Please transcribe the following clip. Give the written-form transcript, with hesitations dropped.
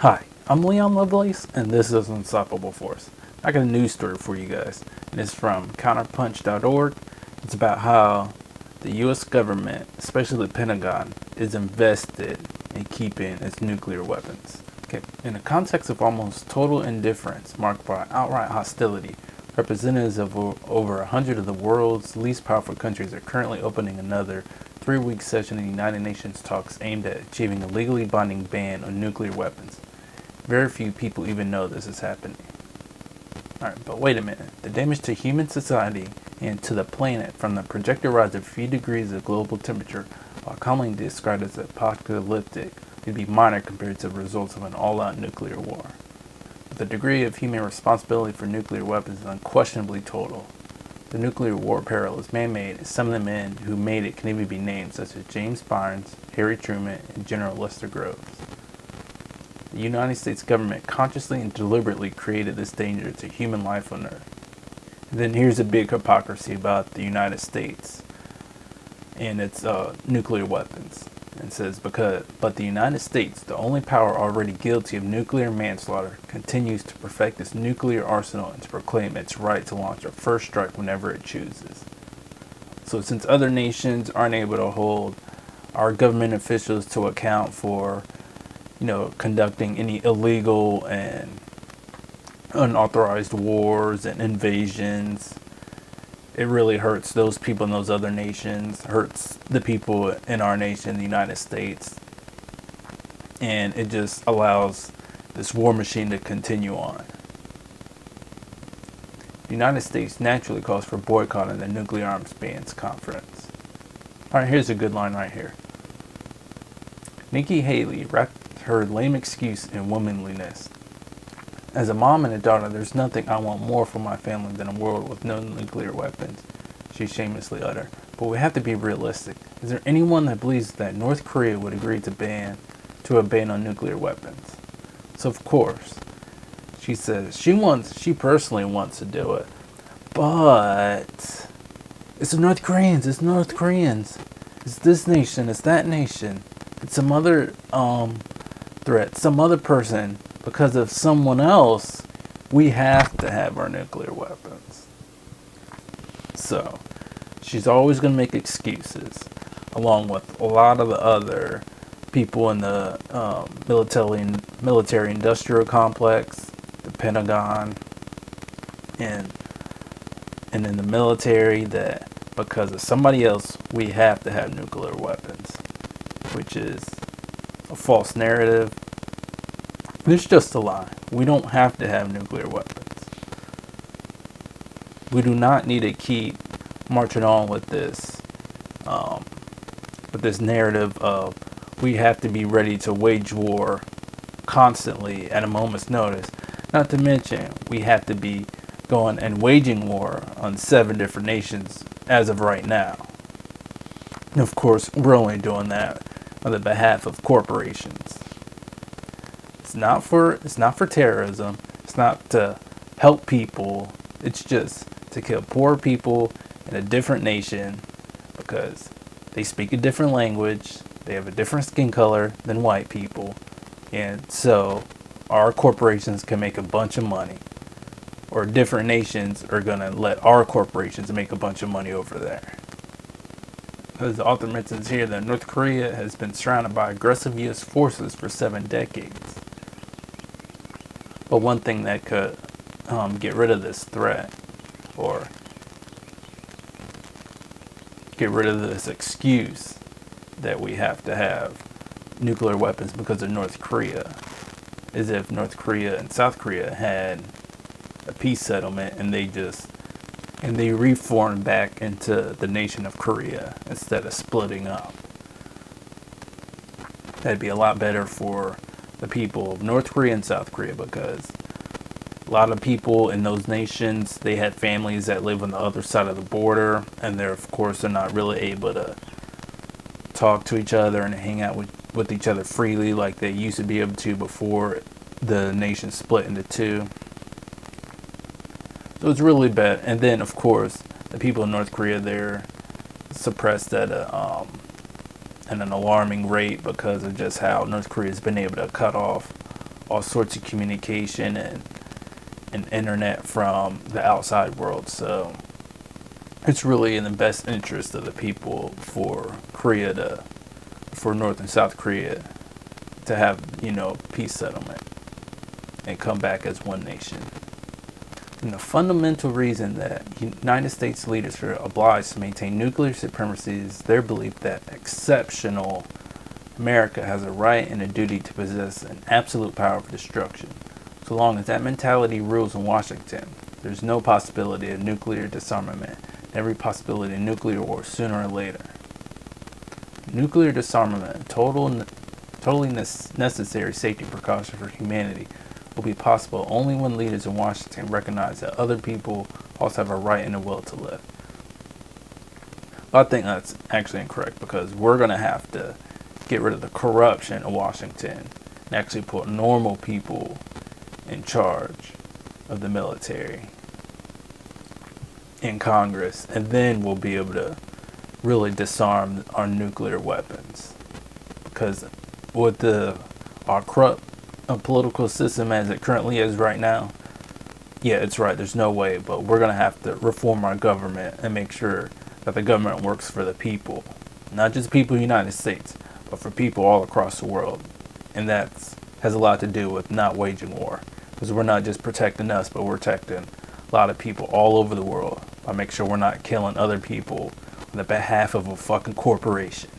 Hi, I'm Leon Lovelace, and this is Unstoppable Force. I got a news story for you guys, and it's from counterpunch.org. It's about how the U.S. government, especially the Pentagon, is invested in keeping its nuclear weapons. Okay. In the context of almost total indifference marked by outright hostility, representatives of over 100 of the world's least powerful countries are currently opening another 3-week session of the United Nations talks aimed at achieving a legally binding ban on nuclear weapons. Very few people even know this is happening. Alright, but wait a minute. The damage to human society and to the planet from the projected rise of a few degrees of global temperature, while commonly described as apocalyptic, would be minor compared to the results of an all-out nuclear war. But the degree of human responsibility for nuclear weapons is unquestionably total. The nuclear war peril is man-made, and some of the men who made it can even be named, such as James Barnes, Harry Truman, and General Lester Groves. The United States government consciously and deliberately created this danger to human life on Earth. And then here's a big hypocrisy about the United States and its nuclear weapons. It says, but the United States, the only power already guilty of nuclear manslaughter, continues to perfect its nuclear arsenal and to proclaim its right to launch a first strike whenever it chooses. So since other nations aren't able to hold our government officials to account for conducting any illegal and unauthorized wars and invasions, it really hurts those people in those other nations, hurts the people in our nation, the United States, and it just allows this war machine to continue on. The United States naturally calls for boycotting the nuclear arms bans conference. Alright, here's a good line right here. Nikki Haley wrapped her lame excuse in womanliness. As a mom and a daughter, there's nothing I want more for my family than a world with no nuclear weapons, she shamelessly uttered. But we have to be realistic. Is there anyone that believes that North Korea would agree to a ban on nuclear weapons? So of course, she says she personally wants to do it. But it's the North Koreans, it's this nation, it's that nation. It's some other threat, some other person, because of someone else, we have to have our nuclear weapons. So, she's always going to make excuses, along with a lot of the other people in the military-industrial complex, the Pentagon, and in the military, that because of somebody else, we have to have nuclear weapons, which is a false narrative. It's just a lie. We don't have to have nuclear weapons. We do not need to keep marching on with this narrative of we have to be ready to wage war constantly at a moment's notice. Not to mention, we have to be going and waging war on 7 different nations as of right now. And of course, we're only doing that on the behalf of corporations. It's not for terrorism. It's not to help people. It's just to kill poor people in a different nation because they speak a different language. They have a different skin color than white people. And so our corporations can make a bunch of money. Or different nations are going to let our corporations make a bunch of money over there. As the author mentions here, that North Korea has been surrounded by aggressive U.S. forces for 7 decades. But one thing that could get rid of this threat, or get rid of this excuse that we have to have nuclear weapons because of North Korea, is if North Korea and South Korea had a peace settlement and they reformed back into the nation of Korea instead of splitting up. That'd be a lot better for the people of North Korea and South Korea, because a lot of people in those nations, they had families that live on the other side of the border, and they're not really able to talk to each other and hang out with each other freely like they used to be able to before the nation split into 2. So it's really bad. And then, of course, the people in North Korea, they're suppressed at an alarming rate because of just how North Korea has been able to cut off all sorts of communication and internet from the outside world. So it's really in the best interest of the people for North and South Korea to have, peace settlement and come back as one nation. And the fundamental reason that United States leaders are obliged to maintain nuclear supremacy is their belief that exceptional America has a right and a duty to possess an absolute power of destruction. So long as that mentality rules in Washington, there's no possibility of nuclear disarmament, every possibility of nuclear war sooner or later. Nuclear disarmament, totally necessary safety precaution for humanity, will be possible only when leaders in Washington recognize that other people also have a right and a will to live. But I think that's actually incorrect, because we're going to have to get rid of the corruption in Washington and actually put normal people in charge of the military in Congress, and then we'll be able to really disarm our nuclear weapons. Because with our corrupt political system as it currently is right now, yeah, it's right, there's no way, but we're going to have to reform our government and make sure that the government works for the people, not just people in the United States, but for people all across the world. And that has a lot to do with not waging war, because we're not just protecting us, but we're protecting a lot of people all over the world by making sure we're not killing other people on the behalf of a fucking corporation.